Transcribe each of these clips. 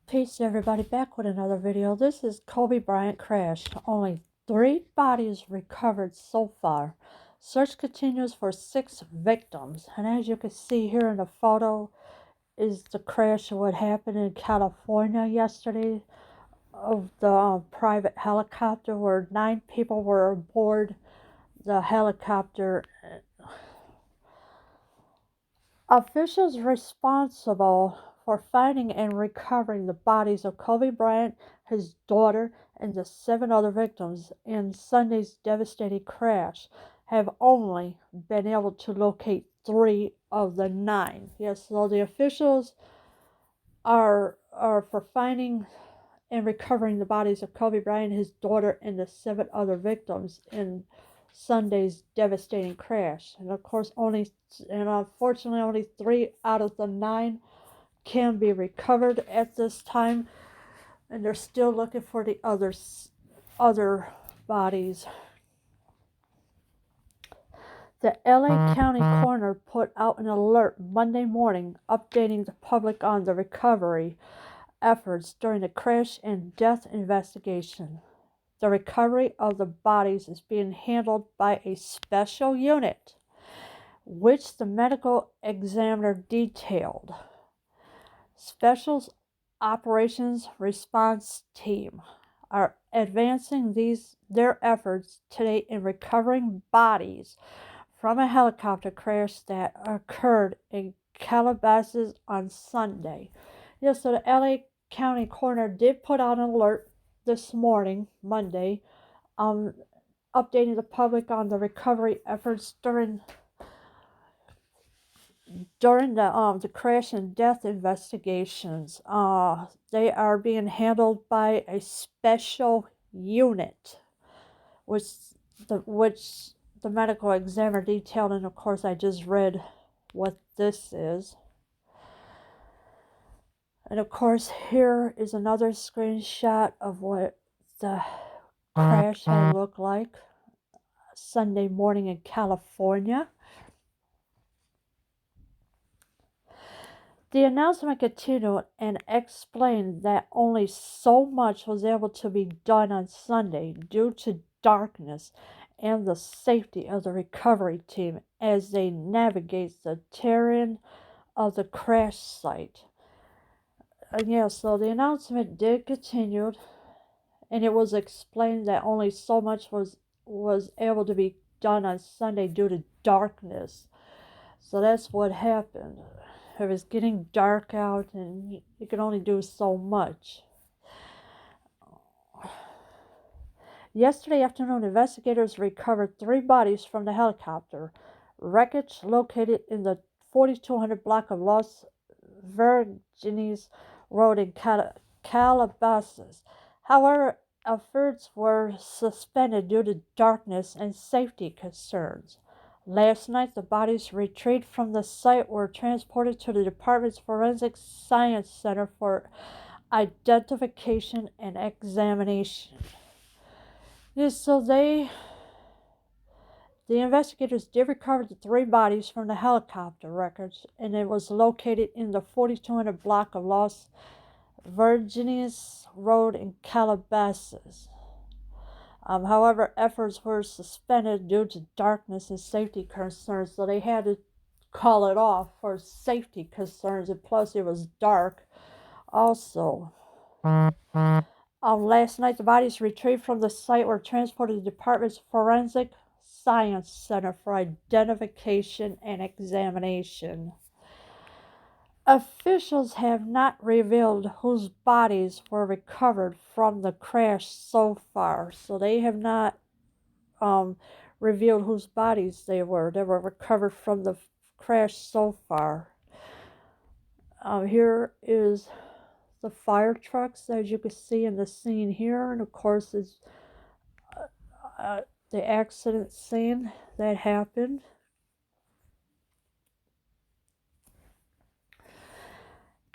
Peace everybody, back with another video. This is Kobe Bryant crash. Only 3 bodies recovered so far. Search continues for 6 victims. And as you can see here in the photo is the crash of what happened in California yesterday of the private helicopter where 9 people were aboard the helicopter. Officials responsible for finding and recovering the bodies of Kobe Bryant, his daughter, and the 7 other victims in Sunday's devastating crash have only been able to locate 3 of the 9. Yes, so the officials are for finding and recovering the bodies of Kobe Bryant, his daughter, and the 7 other victims in Sunday's devastating crash. And of course, unfortunately, only 3 out of the 9 can be recovered at this time, and they're still looking for the other bodies. The LA County coroner put out an alert Monday morning updating the public on the recovery efforts during the crash and death investigation. The recovery of the bodies is being handled by a special unit, which the medical examiner detailed. Special Operations Response Team are advancing their efforts today in recovering bodies from a helicopter crash that occurred in Calabasas on Sunday. Yes, so the LA County coroner did put out an alert this morning, Monday, updating the public on the recovery efforts during the crash and death investigations. They are being handled by a special unit, which the medical examiner detailed, and of course I just read what this is. And of course here is another screenshot of what the crash had looked like Sunday morning in California. The announcement continued and explained that only so much was able to be done on Sunday due to darkness and the safety of the recovery team as they navigate the terrain of the crash site. And yeah, so the announcement did continue, and it was explained that only so much was able to be done on Sunday due to darkness. So that's what happened. It was getting dark out, and you could only do so much. Yesterday afternoon, investigators recovered 3 bodies from the helicopter wreckage located in the 4200 block of Los Virgenes Road in Calabasas. However, efforts were suspended due to darkness and safety concerns. Last night, the bodies retrieved from the site were transported to the department's Forensic Science Center for identification and examination. Yes, so the investigators did recover the 3 bodies from the helicopter wreckage, and it was located in the 4200 block of Los Virgenes Road in Calabasas. However, efforts were suspended due to darkness and safety concerns, so they had to call it off for safety concerns, and plus it was dark also. Last night, the bodies retrieved from the site were transported to the department's Forensic Science Center for identification and examination. Officials have not revealed whose bodies were recovered from the crash so far, so they have not revealed whose bodies they were recovered from the crash so far. Here is the fire trucks, as you can see in the scene here, and of course is the accident scene that happened.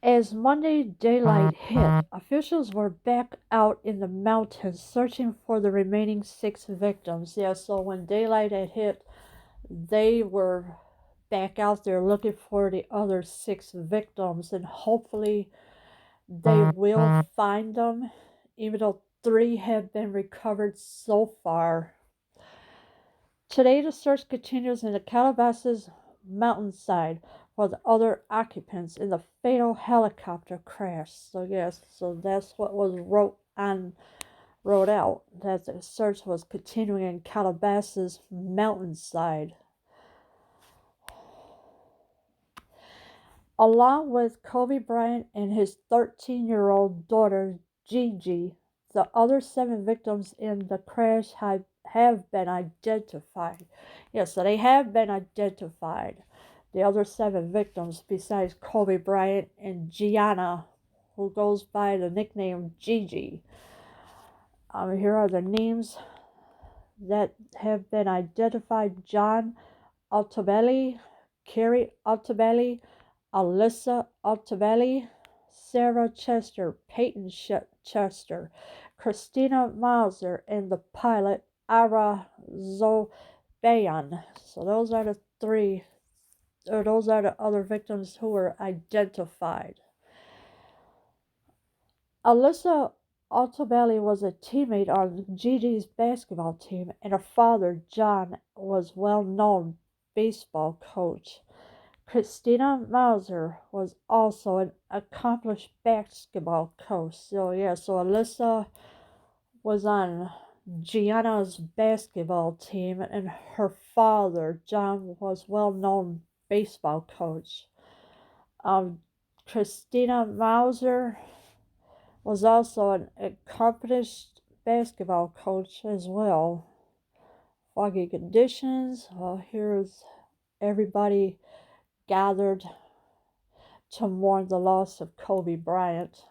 As Monday daylight hit, officials were back out in the mountains searching for the remaining 6 victims. Yeah, so when daylight had hit, they were back out there looking for the other 6 victims, and hopefully they will find them, even though 3 have been recovered so far. Today, the search continues in the Calabasas mountainside for the other occupants in the fatal helicopter crash. So yes, so that's what was wrote out, that the search was continuing in Calabasas mountainside. Along with Kobe Bryant and his 13-year-old daughter Gigi, the other 7 victims in the crash have been identified. Yes, so they have been identified. The other 7 victims, besides Kobe Bryant and Gianna, who goes by the nickname Gigi. Here are the names that have been identified: John Altobelli, Carrie Altobelli, Alyssa Altobelli, Sarah Chester, Peyton Chester, Christina Mauser, and the pilot Ara Zobayan. So those are the 3, or those are the other victims who were identified. Alyssa Altobelli was a teammate on Gigi's basketball team, and her father, John, was well-known baseball coach. Christina Mauser was also an accomplished basketball coach. So Alyssa was on Gianna's basketball team, and her father, John, was well-known baseball coach. Christina Mauser was also an accomplished basketball coach as well. Foggy conditions. Well, here's everybody gathered to mourn the loss of Kobe Bryant.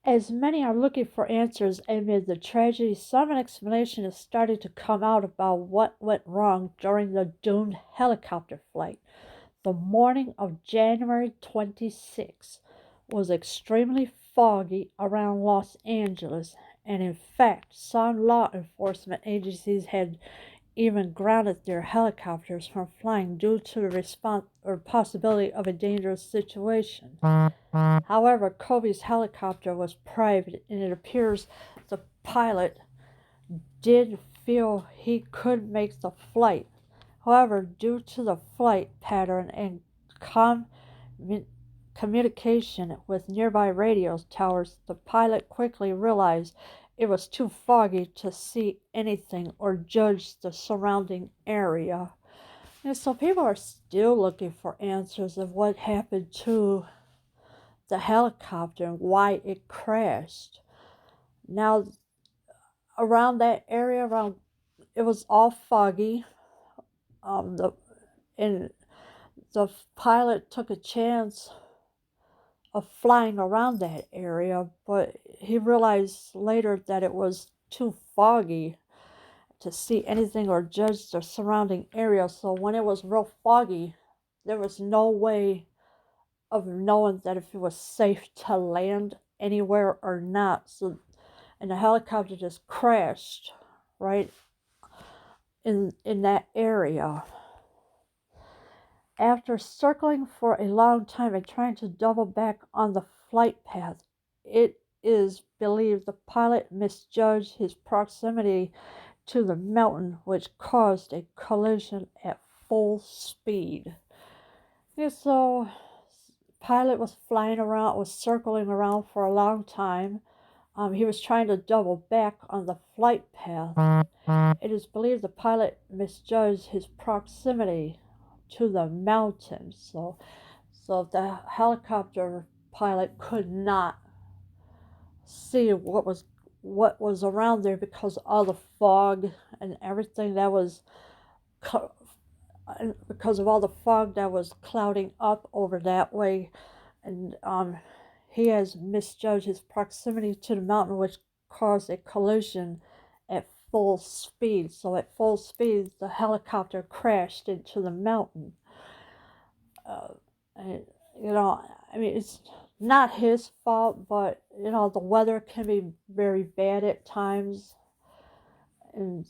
As many are looking for answers amid the tragedy, some explanation is starting to come out about what went wrong during the doomed helicopter flight. The morning of January 26 was extremely foggy around Los Angeles, and in fact, some law enforcement agencies had even grounded their helicopters from flying due to the response or possibility of a dangerous situation. However, Kobe's helicopter was private, and it appears the pilot did feel he could make the flight. However, due to the flight pattern and communication with nearby radio towers, the pilot quickly realized it was too foggy to see anything or judge the surrounding area. And so people are still looking for answers of what happened to the helicopter and why it crashed. Now, around that area, it was all foggy. And the pilot took a chance of flying around that area, but he realized later that it was too foggy to see anything or judge the surrounding area. So when it was real foggy, there was no way of knowing that if it was safe to land anywhere or not. So, and the helicopter just crashed right in that area. After circling for a long time and trying to double back on the flight path, it is believed the pilot misjudged his proximity to the mountain, which caused a collision at full speed. And so, pilot was circling around for a long time. He was trying to double back on the flight path. It is believed the pilot misjudged his proximity to the mountain. So the helicopter pilot could not see what was around there because of all the fog and everything that was because of all the fog that was clouding up over that way. And he has misjudged his proximity to the mountain, which caused a collision at full speed. So at full speed, the helicopter crashed into the mountain. And, it's not his fault, but, the weather can be very bad at times. And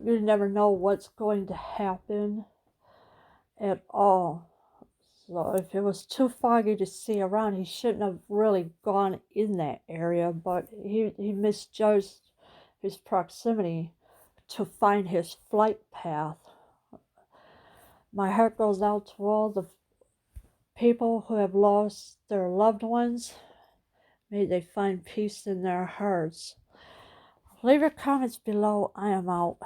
you never know what's going to happen at all. So if it was too foggy to see around, he shouldn't have really gone in that area, but he misjudged his proximity to find his flight path. My heart goes out to all the people who have lost their loved ones. May they find peace in their hearts. Leave your comments below. I am out.